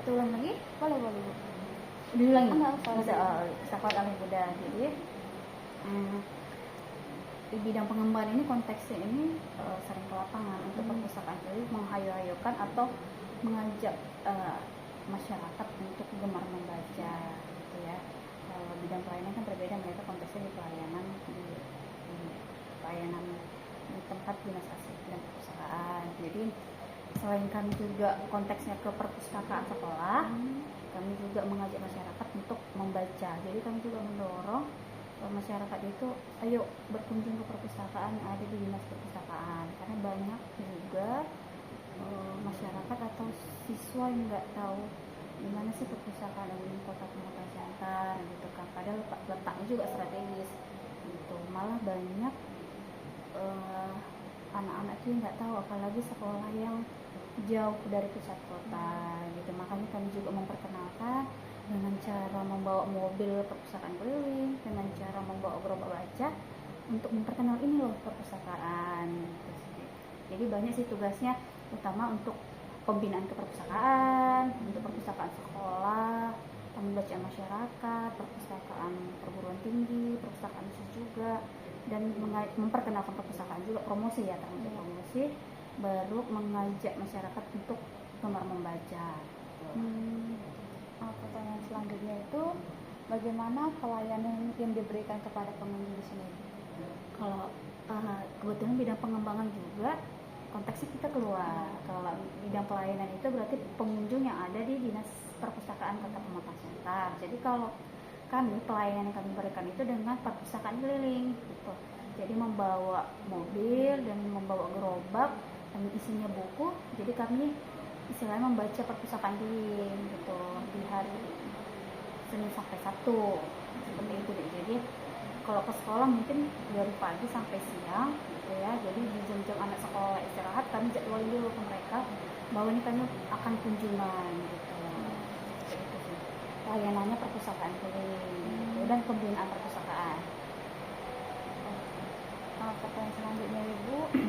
Ulang lagi? Boleh, boleh, Bu. Diulangi? Enggak, Bisa, Pustakawan Alim Buddha. Jadi di bidang pengembangan ini konteksnya ini sering ke lapangan untuk perpustakaan keliling menghayu-hayukan atau mengajak masyarakat untuk gemar membaca gitu ya. Kalau bidang pelayanan kan berbeda, mereka konteksnya di pelayanan di tempat dinas arsip dan perpustakaan. Jadi selain kami juga konteksnya ke perpustakaan sekolah, kami juga mengajak masyarakat untuk membaca. Jadi kami juga mendorong masyarakat itu ayo berkunjung ke perpustakaan yang ada di dinas perpustakaan, karena banyak juga masyarakat atau siswa yang nggak tahu di mana sih perpustakaan ada di kota Pematang Siantar gitu kan, padahal letaknya juga strategis gitu. Malah banyak anak-anak itu nggak tahu, apalagi sekolah yang jauh dari pusat kota gitu. Makanya kami juga memperkenalkan dengan cara membawa mobil perpustakaan keliling, dengan cara membawa gerobak baca untuk memperkenal ini loh perpustakaan gitu. Jadi banyak sih tugasnya, utama untuk pembinaan ke perpustakaan, untuk perpustakaan sekolah, pembacaan masyarakat, perpustakaan perguruan tinggi, perpustakaan khusus juga, dan memperkenalkan perpustakaan juga, promosi ya, termasuk promosi, baru mengajak masyarakat untuk gemar membaca. Pertanyaan selanjutnya itu bagaimana pelayanan yang diberikan kepada pengunjung di sini? Kalau kebetulan bidang pengembangan juga konteksnya kita keluar. Kalau bidang pelayanan itu berarti pengunjung yang ada di dinas perpustakaan Kota Pematang Siantar. Jadi kalau kami, pelayanan yang kami berikan itu dengan perpustakaan keliling gitu. Jadi membawa mobil dan membawa gerobak dan isinya buku. Jadi kami istilahnya membaca perpustakaan keliling gitu di hari Senin sampai Sabtu seperti itu deh. Jadi kalau ke sekolah mungkin dari pagi sampai siang gitu ya. Jadi di jam-jam anak sekolah istirahat kami jadwalin dulu ke mereka bahwa ini kami akan kunjungan gitu. Itu sih layanannya perpustakaan keliling gitu, dan pembinaan perpustakaan. Pertanyaan selanjutnya Ibu,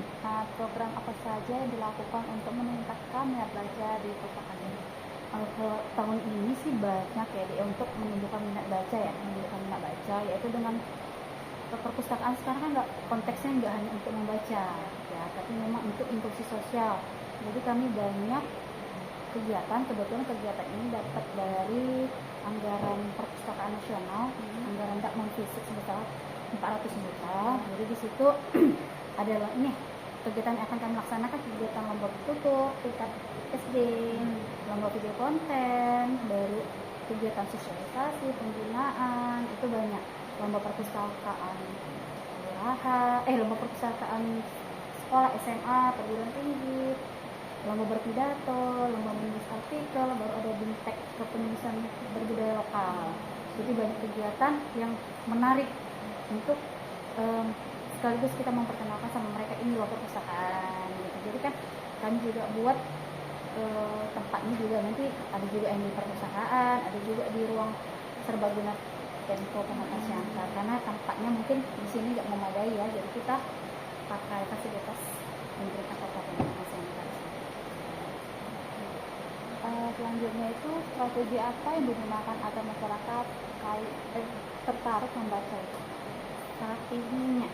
program apa saja yang dilakukan untuk meningkatkan minat baca di perpustakaan ini? Kalau tahun ini sih banyak ya untuk menunjukkan minat baca ya, yaitu dengan perpustakaan sekarang kan konteksnya nggak hanya untuk membaca ya, tapi memang untuk inklusi sosial. Jadi kami banyak kegiatan, kebetulan kegiatan ini dapat dari anggaran perpustakaan nasional, anggaran dak non-fisik sebesar 400 juta. Jadi di situ adalah ini kegiatan yang akan kami laksanakan, kegiatan lomba tutur tingkat SD, lomba video konten, baru kegiatan sosialisasi, pembinaan, itu banyak. Lomba perpustakaan lomba perpustakaan sekolah SMA, perguruan tinggi, lomba berpidato, lomba menulis artikel, baru ada bintek kepenulisan berbudaya lokal. Jadi banyak kegiatan yang menarik untuk sekaligus kita memperkenalkan sama mereka ini loh perpustakaan gitu. Jadi kan kami juga buat tempatnya juga nanti ada juga yang di perpustakaan, ada juga di ruang serbaguna Pemko Pematang Siantar, karena tempatnya mungkin di sini nggak memadai ya, jadi kita pakai fasilitas pemerintah Kota Pematang Siantar. Selanjutnya itu strategi apa yang digunakan agar masyarakat tertarik membaca itu? Strateginya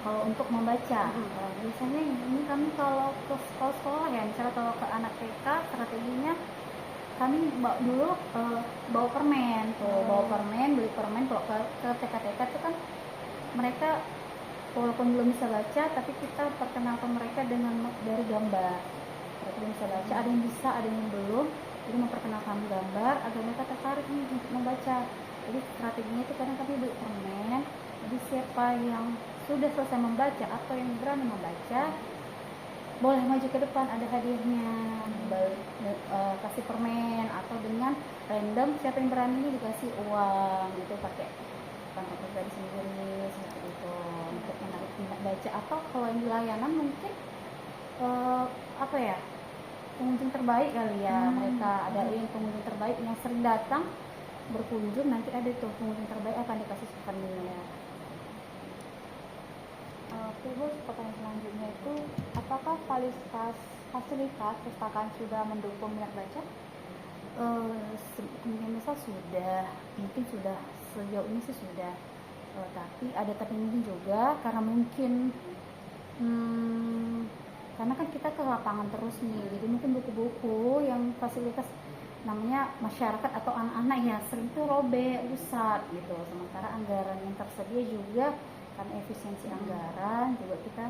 kalau untuk membaca biasanya ini kami kalau ke sekolah ya, misalnya kalau ke anak TK, strateginya kami bawa permen, beli permen. Kalau ke TK itu kan mereka walaupun belum bisa baca, tapi kita perkenalkan mereka dari gambar. Mereka belum bisa baca, ada yang bisa, ada yang belum, jadi memperkenalkan gambar agar mereka tertarik nih untuk membaca. Jadi strateginya itu kadang kami beli permen, jadi siapa yang sudah selesai membaca atau yang berani membaca boleh maju ke depan, ada hadiahnya, kasih permen, atau dengan random siapa yang berani ini dikasih uang gitu, pakai kantong pribadi sendiri seperti itu untuk menarik minat baca. Atau kalau yang di layanan mungkin pengunjung terbaik kali ya, mereka ada yang pengunjung terbaik yang sering datang berkunjung, nanti ada tuh pengunjung terbaik akan dikasih souvenir. Terus pertanyaan selanjutnya itu, apakah fasilitas perpustakaan sudah mendukung minat baca? Kemungkinan besar sudah, mungkin sudah sejauh ini sih sudah. Tapi ada tapi mungkin juga karena mungkin karena kan kita ke lapangan terus nih, jadi mungkin buku-buku yang fasilitas namanya masyarakat atau anak-anak ya sering tuh robek, rusak gitu. Sementara anggaran yang tersedia juga karena efisiensi anggaran juga kita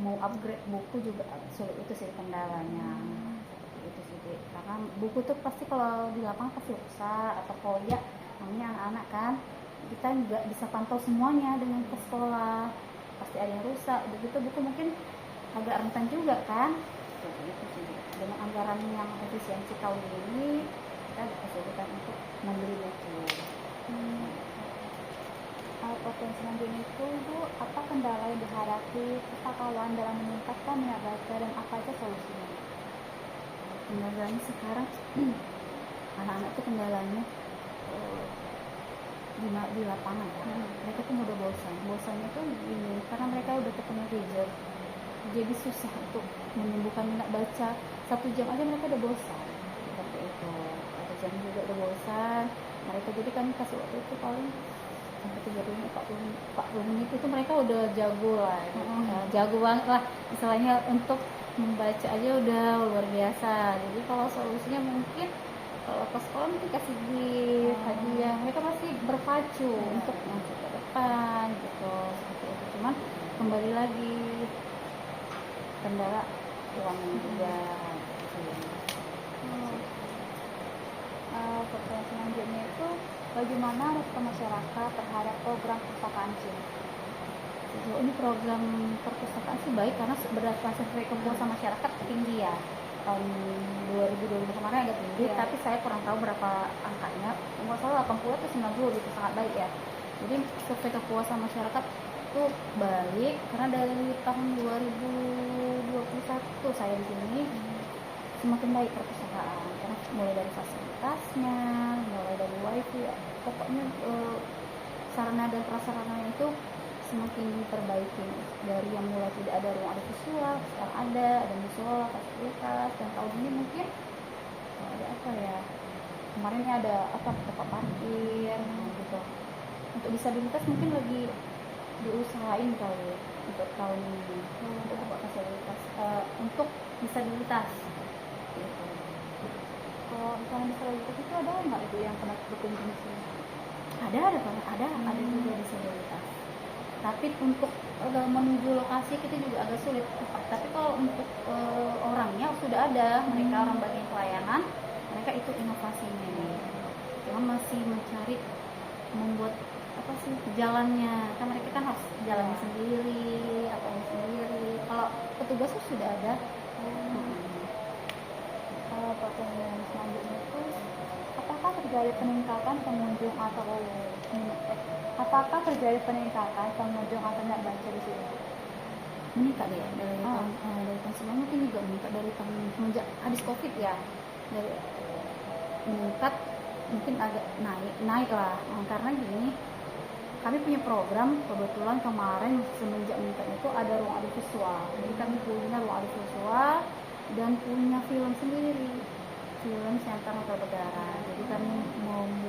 mau upgrade buku juga sulit, itu sih kendalanya. Itu sih Dek. Karena buku tuh pasti kalau di lapangan pasti rusak atau koyak, namanya anak-anak kan, kita nggak bisa pantau semuanya dengan ke sekolah, pasti ada yang rusak begitu. Buku mungkin agak rentan juga kan, seperti itu sih Dek. Dengan anggaran yang efisiensi tahun ini kita ada kesulitan untuk membeli buku. Pertanyaan selanjutnya itu, Bu, apa kendala yang dihadapi pustakawan dalam meningkatkan minat baca dan apa aja solusinya? Kendalanya sekarang anak-anak tuh kendalanya di lapangan ya. Mereka tuh udah bosannya tuh gini, karena mereka udah ketemu gadget, jadi susah untuk menumbuhkan minat baca. 1 jam aja mereka udah bosan seperti itu, 1 jam juga udah bosan mereka. Jadi kami kasih waktu itu paling sampai 30 menit, 40 menit itu mereka udah jago lah jago banget lah istilahnya, untuk membaca aja udah luar biasa. Jadi kalau solusinya mungkin kalau ke sekolah mungkin kasih gift, hadiah, mereka pasti berpacu untuk masuk ke depan gitu, seperti itu. Cuman kembali lagi kendala uangnya juga gitu. Pertanyaan selanjutnya itu, bagaimana respon masyarakat terhadap program perpustakaan CIM? Sejauh ini program perpustakaan sih baik karena berdasarkan survei kepuasan masyarakat tinggi ya. Tahun 2020 kemarin agak tinggi, tapi saya kurang tahu berapa angkanya. Nggak salah 80 atau 90 gitu, sangat baik ya. Jadi survei kepuasan masyarakat itu baik karena dari tahun 2021 saya di sini semakin baik perpustakaan, karena mulai dari fasilitasnya, mulai dari wifi, pokoknya sarana dan prasarana itu semakin diperbaiki. Dari yang mulai tidak ada ruang audiovisual, sekarang ada musola, fasilitas, dan tahun ini mungkin ada apa ya, kemarin ada apa, tempat parkir gitu. Untuk disabilitas mungkin lagi diusahain kali untuk tahun ini untuk fasilitas untuk disabilitas gitu. Kalau misalnya disabilitas itu ada nggak Ibu yang pernah berkunjung di sini? Ada juga disabilitas. Tapi untuk menuju lokasi kita juga agak sulit. Tapi kalau untuk orangnya sudah ada, mereka orang bagian pelayanan, mereka itu inovasinya nih. Cuma masih mencari membuat apa sih jalannya, kan mereka kan harus jalannya sendiri, apanya sendiri. Kalau petugas sudah ada. Pertanyaan selanjutnya itu, apakah terjadi peningkatan pengunjung atau minat baca di sini? Meningkat ya dari tahun sebelumnya, mungkin juga meningkat dari tahun semenjak habis COVID ya, dari meningkat mungkin agak naik lah. Karena gini, kami punya program kebetulan kemarin semenjak meningkat itu ada ruang audiovisual. Jadi kami punya ruang audiovisual dan punya film sendiri, film Center Hotel Begara. Jadi kami membuat